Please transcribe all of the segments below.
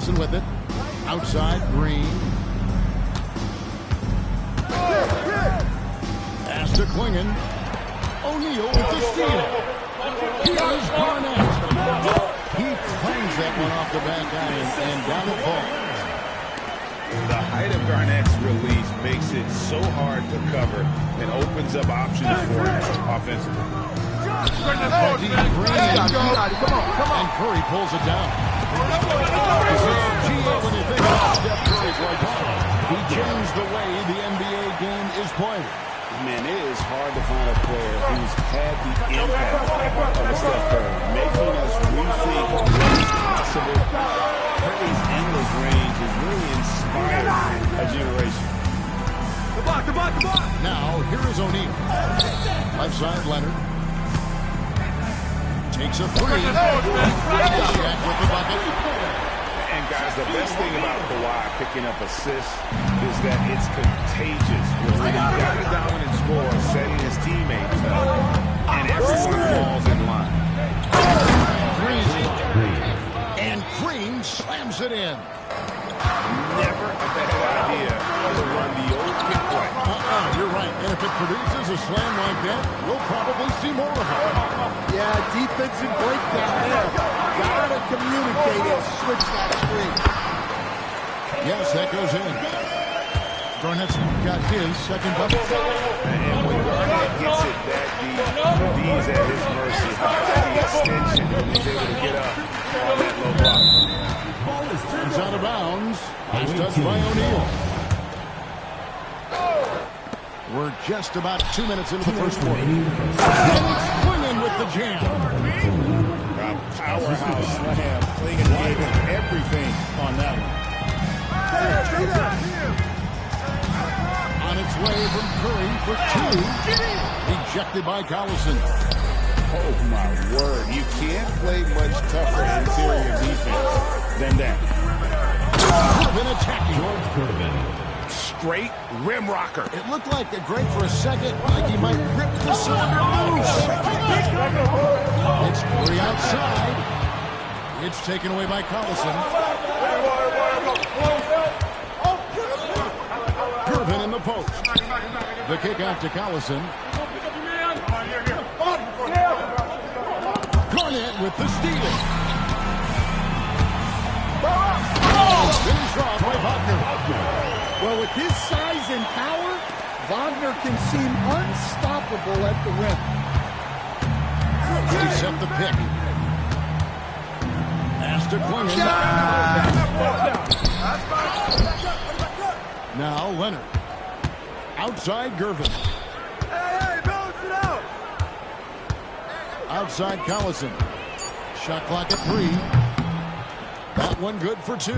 Collison with it. Outside, Green. Pass to Klingon. O'Neal with the steal. Here's Garnett. He clangs that one off the back iron and down it falls. The height of Garnett's release makes it so hard to cover and opens up options for him offensively. And Curry pulls it down. When you think about Steph Curry's like he changed the way the NBA game is played. Man, it is hard to find a player who's had the impact of Steph Curry, making us rethink what's possible. Curry's endless range has really inspired a generation. Now, here is O'Neal. Left side, Leonard. Takes a three. Shaq with the bucket. And guys, the best thing about Kawhi picking up assists is that it's contagious. When he's got a dominant score, setting his teammates up, and everyone falls in line. And Green slams it in. Never a bad idea to run the old pick play. You're right. And if it produces a slam like that, we'll probably see more of it. Yeah, defensive breakdown there. Gotta communicate and switch that screen. Yes, that goes in. Garnett's got his second bucket. And when Garnett gets it that deep, the D is at his mercy. How about the extension when he's able to get up on that low block? It's out of bounds. It's touched by O'Neal. We're just about 2 minutes into the first quarter. And it's Klingon with the jam. Powerhouse slam. Klingon gave him everything on that one. On its way from Curry for two. Ejected by Collison. Oh, my word. You can't play much tougher interior defense than that. Been attacking. George Kervin. Straight rim rocker. It looked like a great for a second, like he might rip the cylinder loose. It's Curry outside. It's taken away by Collison. Kervin in the post. The kick out to Collison. Garnett with the steal. Finished off by Wagner. Well, with his size and power, Wagner can seem unstoppable at the rim. He set the pick. Pass to Klingon. Now Leonard. Outside Gervin. Outside Collison. Shot clock at 3. That one good for 2.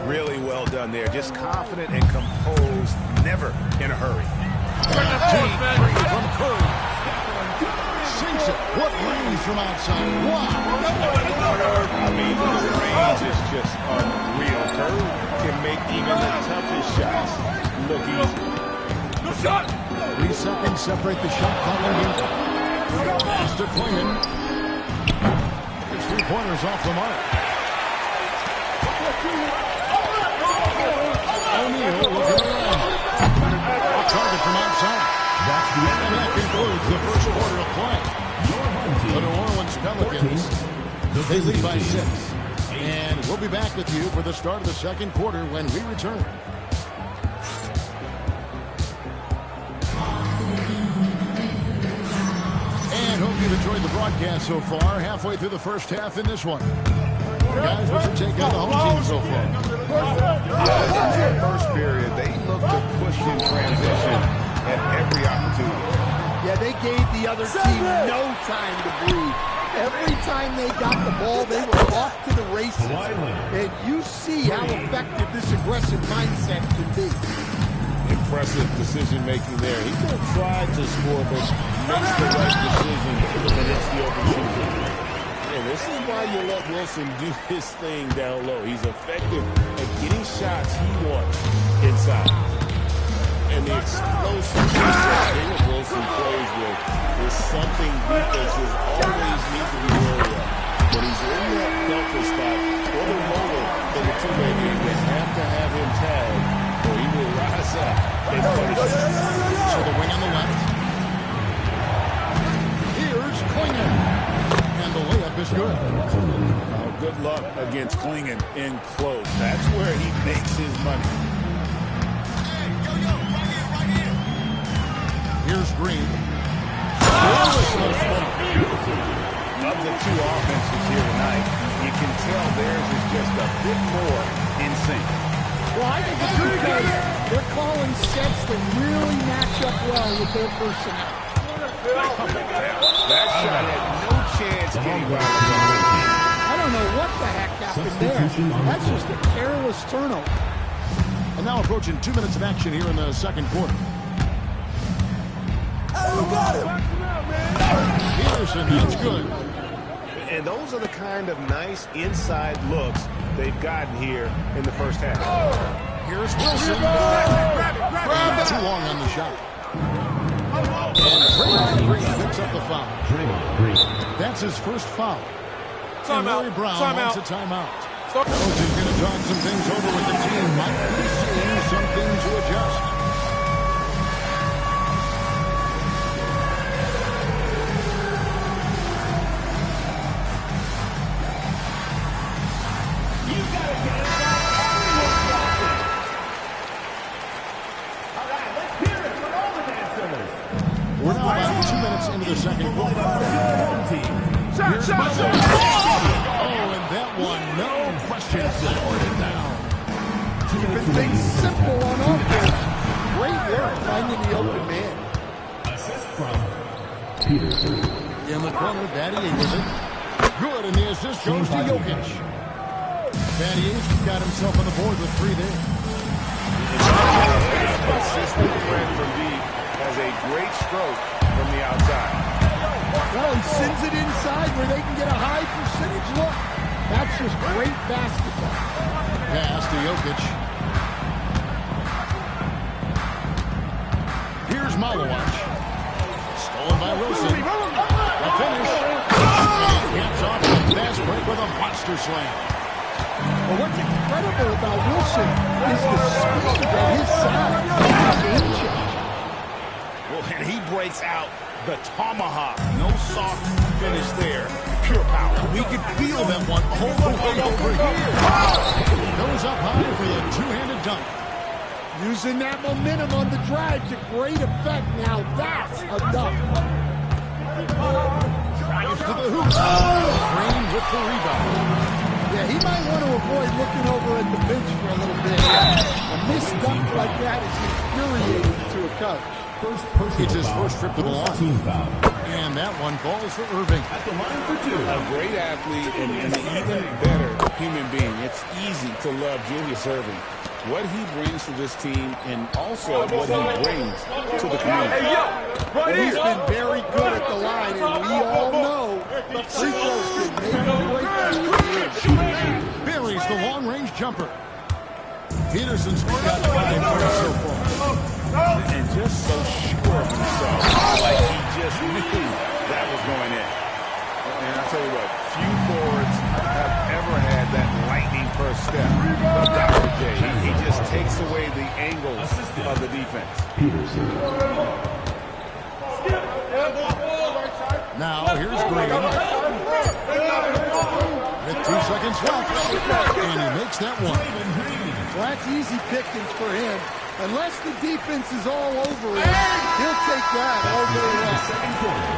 Really well done there. Just confident and composed. Never in a hurry. Deep three from Curry. Sinks it. What range from outside. Wow. I mean, the range is just unreal. Curry can make even the toughest shots look easy. 3 seconds separate the shot clock and game clock. Pass to Klingon. His 3-pointers off the mark. O'Neal looking around. A target from outside. That's the end. And that concludes the first quarter of play. The New Orleans Pelicans, they lead by 6. And we'll be back with you for the start of the second quarter when we return. And hope you've enjoyed the broadcast so far. Halfway through the first half in this one. Guys, what's your take on the home team so far? In that first period, they looked to push in transition at every opportunity. Yeah, they gave the other team no time to breathe. Every time they got the ball, they were off to the races. And you see how effective this aggressive mindset can be. Impressive decision-making there. He could have tried to score, but makes the right decision and hits the open shooter. And this is why you let Wilson do his thing down low. He's effective at getting shots he wants inside. And the explosive thing that Wilson plays with is something defenses always need to be wary of. When he's in that delta spot or the moment that it punishes. So the wing on the left. Here's Klingon. And the layup is good. Oh, good luck against Klingon in close. That's where he makes his money. Here's Green. Of the two offenses here tonight, you can tell theirs is just a bit more in sync. Well, I think it's because they're calling sets that really match up well with their personnel. That shot had no chance getting by the goal. I don't know what the heck happened there. That's just a careless turnover. And now approaching 2 minutes of action here in the second quarter. Oh, got him! Peterson, that's good. And those are the kind of nice inside looks they've gotten here in the first half. Here's Wilson. And too long on the shot. And Draymond Green picks up the foul. That's his first foul. And Larry Brown wants a timeout. Coach is going to talk some things over with the team. Might be seeing something to adjust. We're now about 2 minutes into the second quarter. Here's Butler. Oh, and that one, no question, forward and down. Keeping things simple on offense. Great work finding the open man. Assist from Peterson. In the corner, Battier with it. Good, and the assist goes to Jokic. Battier's got himself on the board with 3 there. Consistent friend from deep has a great stroke from the outside. Well, he sends it inside where they can get a high percentage look. That's just great basketball. Pass to Jokic. Here's Malawach. Stolen by Wilson. The finish. And he gets off the fast break with a monster slam. Well, what's incredible about Wilson is the speed at his side. It's a game changer. Well, and he breaks out the tomahawk. No soft finish there. Pure power. We could feel that one all the way over here. Goes up high for the two-handed dunk. Using that momentum on the drive to great effect. Now that's a dunk. Drives to the hoop. Green with the rebound. Yeah, he might want to avoid looking over at the bench for a little bit. A missed dunk like that is infuriating to a coach. It's his first trip to the line. Team foul. And that one falls for Irving. At the line for 2. A great athlete and an even better human being. It's easy to love Julius Irving. What he brings to this team and also what he brings to the community. Well, he's been very good at the line, and we all know free throws can make or break you. Buries the long-range jumper. Peterson's got 5 points so far. And just so sure of himself, like he just knew that was going in. And I'll tell you what, few forwards have ever had that lightning first step. But Dr. J, he just takes away the angles of the defense. Peterson. Now, here's Green. With 2 seconds left. And he makes that one. Well, that's easy pickings for him. Unless the defense is all over him, he'll take that all day long.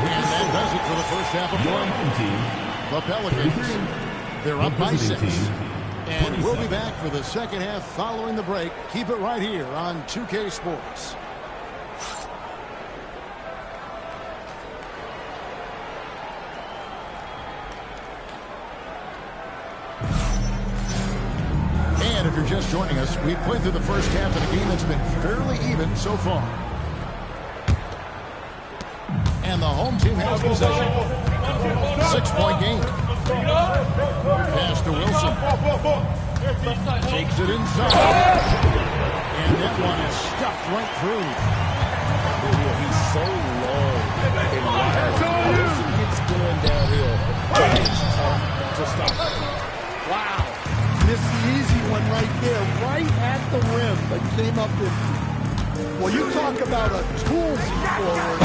And that does it for the first half of play. The Pelicans, they're up by 6. And we'll be back for the second half following the break. Keep it right here on 2K Sports. And if you're just joining us, we've played through the first half of a game that's been fairly even so far. And the home team has possession. 6-point game. Pass to Wilson. Takes it inside. And that one is stuffed right through. He's so low and wild. Wilson gets going downhill. It's tough to stop. Wow. Missed the easy one right there, right at the rim, but came up empty. Well, you talk about a toolsy forward.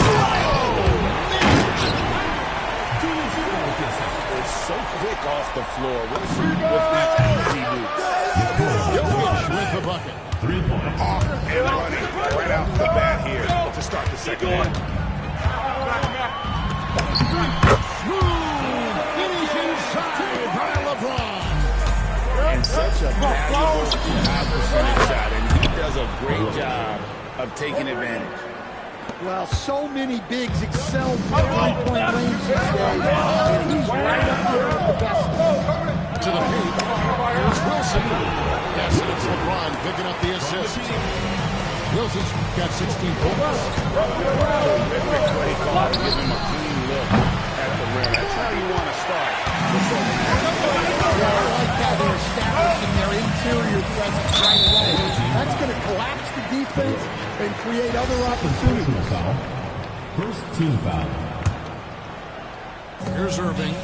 It's so quick off the floor. What's the easy do? Jokic with the bucket. 3 points. Off and running right out the bat here to start the second one. Smooth finish inside by LeBron. And such a valuable high percentage shot, and he does a great job of taking advantage. Well, so many bigs excel from three-point range these days, and he's right up there with the best. To the paint. Here's Wilson. Yes, and it's LeBron picking up the assist. Wilson's got 16 points. Terrific play call to give him a clean look at the rim. That's how you want to start. Yeah, I like how they're establishing their interior presence right away. That's going to collapse the defense and create other opportunities. First team foul. Here's Irving.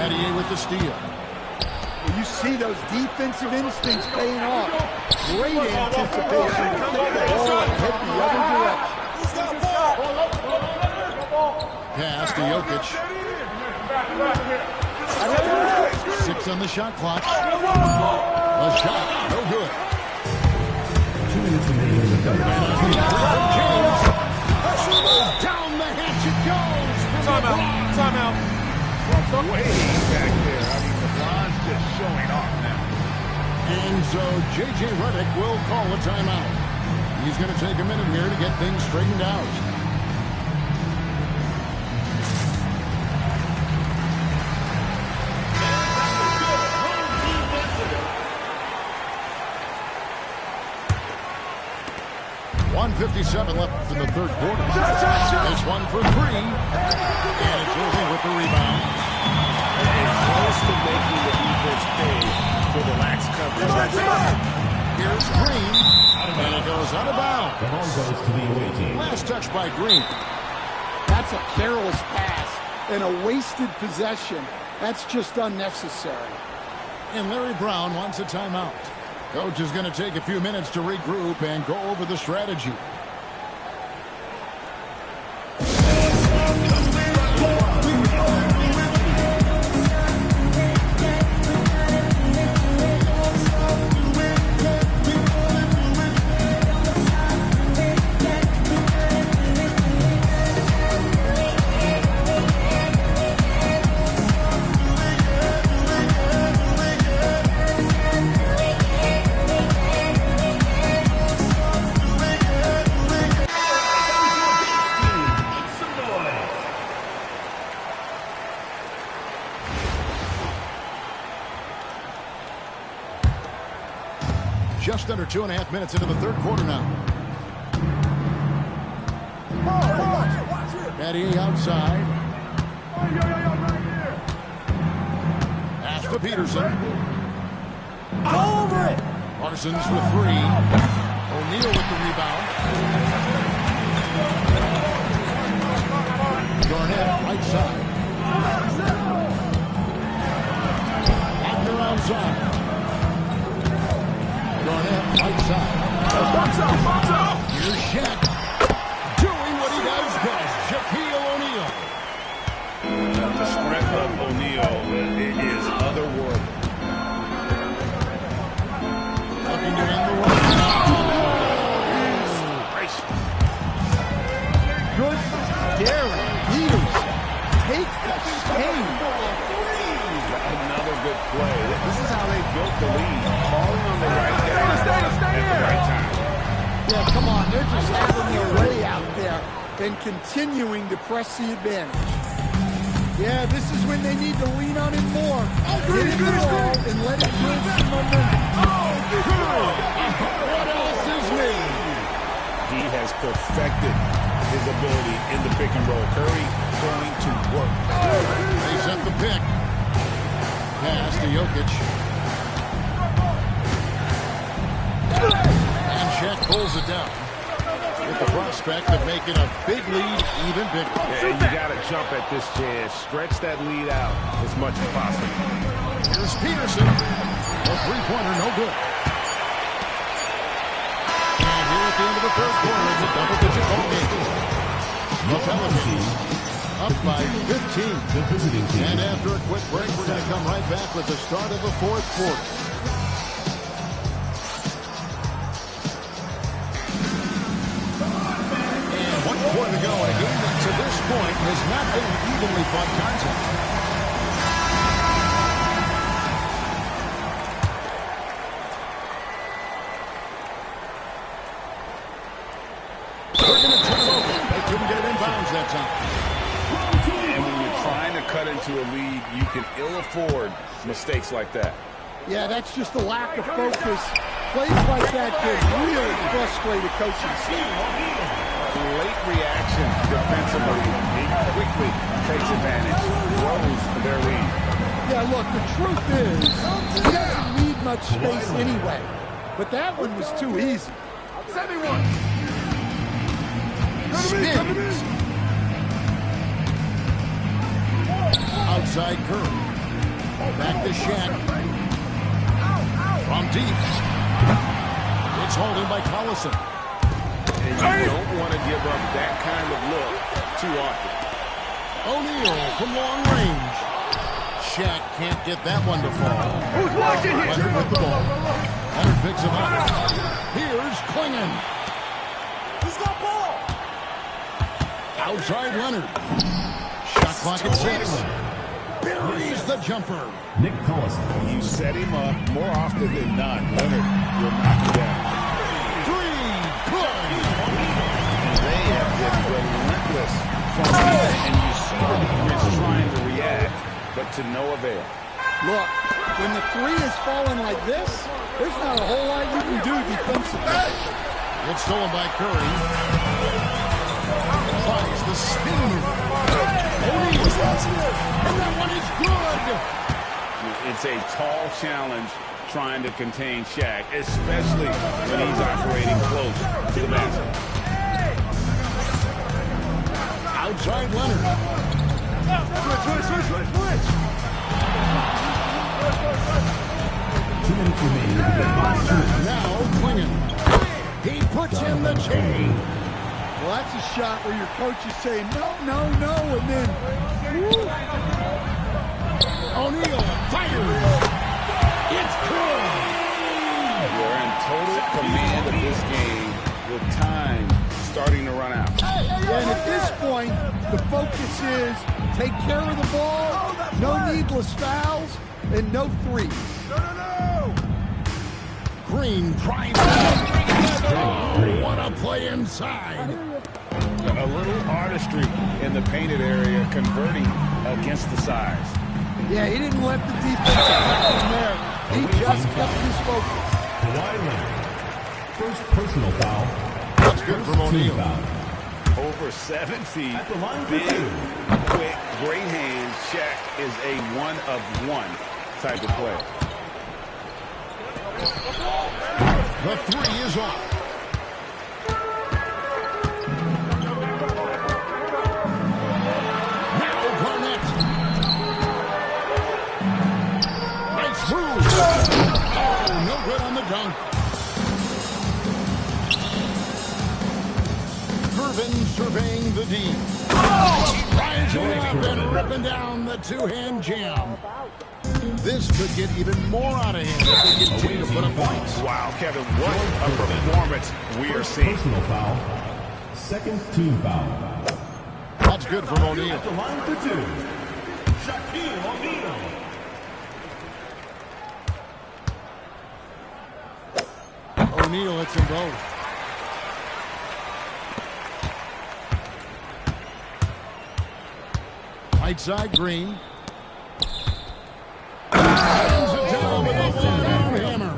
Adier with the steal. You see those defensive instincts paying off. Great anticipation to kick the ball and hit the other direction. Pass to Jokic. 6 on the shot clock. A shot, no good. 2 minutes remaining in the third. James. Down the hatch it goes. Timeout. Way back there. I mean, LeBron's just showing off now. And so J.J. Redick will call a timeout. He's going to take a minute here to get things straightened out. .57 left in the third quarter. It's 1 for 3. And it's Irving with the rebound. Close to making the defense pay for the lax coverage. Here's Green. And it goes out of bounds. The ball goes to the away team. Last touch by Green. That's a careless pass and a wasted possession. That's just unnecessary. And Larry Brown wants a timeout. Coach is going to take a few minutes to regroup and go over the strategy. Just under 2.5 minutes into the third quarter now. Adier outside. Pass to Peterson. Over it! Parsons with 3. O'Neal with the rebound. Garnett right side. Wagner outside. Garnett right side. Here's Shaq doing what he does best. Shaquille O'Neal. The strength of O'Neal is otherworldly. Looking to end the run. Good Darren Peterson. Take the shame. Another good play. This is how they built the lead. Calling on the right guy at the right time. Yeah, come on. They're just having their way out there and continuing to press the advantage. Yeah, this is when they need to lean on it more. Get it ball and let it build some momentum. What else is new? He has perfected his ability in the pick and roll. Curry going to work. They set the pick. Pass to Jokic. And Shaq pulls it down. With the prospect of making a big lead even bigger. Yeah, you got to jump at this chance. Stretch that lead out as much as possible. Here's Peterson. A three-pointer, no good. the first quarter. It's a double-digit ball game. The Pelicans up by 15. The visiting team. And after a quick break, we're going to come right back with the start of the fourth quarter. And 1 quarter to go in a game that to this point has not been an evenly fought contest. That time. And when you're trying to cut into a lead, you can ill afford mistakes like that. Yeah, that's just a lack of focus. Plays like that can really frustrate a coaching staff. Late reaction defensively, he quickly takes advantage, grows their lead. Yeah, look, the truth is, he doesn't need much space anyway. But that one was too easy. 71. Spins. Outside Curry. Back to Shaq. From deep. It's holding by Collison. And you don't want to give up that kind of look too often. O'Neal from long range. Shaq can't get that one to fall. Who's watching here? Leonard with the ball. Leonard picks him up. Here's Klingon. Who's got ball? Outside Leonard. Shot clock at 6. Buries the jumper. Nick Collison. You set him up more often than not. Leonard will knock you down. 3. Good. And they have been relentless from there. And you saw the defense trying to react, but to no avail. Look, when the 3 is falling like this, there's not a whole lot you can do defensively. It's stolen by Curry. Tries the spin move. O'Neal stops it. And that one is good. It's a tall challenge trying to contain Shaq, especially when he's operating close to the basket. Outside Leonard. Switch. 2 minutes remaining in the game. Now Klingon. He puts in the chain. Well, that's a shot where your coach is saying, no, and then, woo. O'Neal fires. It's good. You're in total command of this game with time starting to run out. And at this point, the focus is take care of the ball, no needless fouls, and no threes. No. Green drives. Want to play inside. A little artistry in the painted area, converting against the size. Yeah, he didn't let the defense affect him there. He just kept his focus. Kawhi Leonard. First personal foul. That's good from O'Neal. Over 7 feet, At the line for big, 2. quick, great hands. Shaq is a one-of-one type of player. The 3 is off. No good on the dunk. Irvin surveying the D. Rising up and ripping down the two-hand jam. This could get even more out of hand if they continue to put up points. Wow, Kevin, what a performance we are seeing. Personal foul. Second team foul. That's good from O'Neal. At the line for 2. Shaquille O'Neal. O'Neal hits them both. Right side, Green. Hands it down with a one-arm hammer.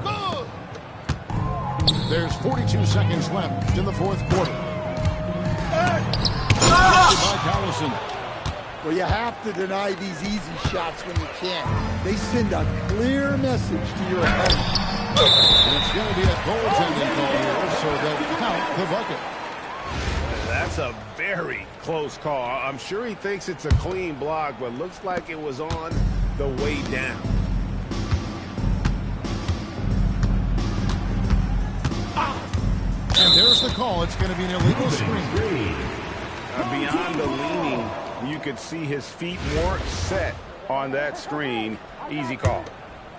There's 42 seconds left in the fourth quarter. By Collison. Well, you have to deny these easy shots when you can. They send a clear message to your opponent. And it's going to be a goaltending call here, so they'll count the bucket. That's a very close call. I'm sure he thinks it's a clean block, but looks like it was on the way down. And There's the call. It's going to be an illegal screen. Beyond the leaning, you could see his feet weren't set on that screen. Easy call.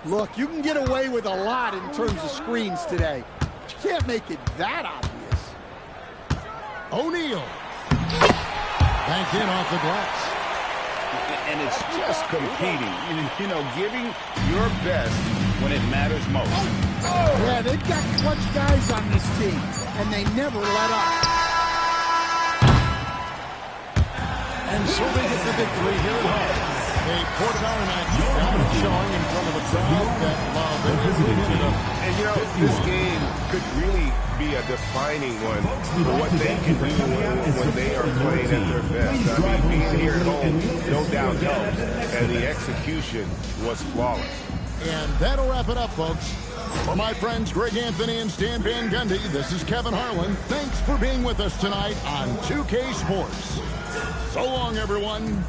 Look, you can get away with a lot in terms of screens today. But you can't make it that obvious. O'Neal. Banked in off the glass. And it's just competing, you know, giving your best when it matters most. Yeah, they've got clutch guys on this team, and they never let up. And so they get the victory here at home. A quarter-hour match dominant showing in front of a crowd that loved every minute of it. And, you know, this game could really be a defining one for what they can do when they are playing at their best. I mean, being here at home, no doubt helps. And the execution was flawless. And that'll wrap it up, folks. For my friends Greg Anthony and Stan Van Gundy, this is Kevin Harlan. Thanks for being with us tonight on 2K Sports. So long, everyone.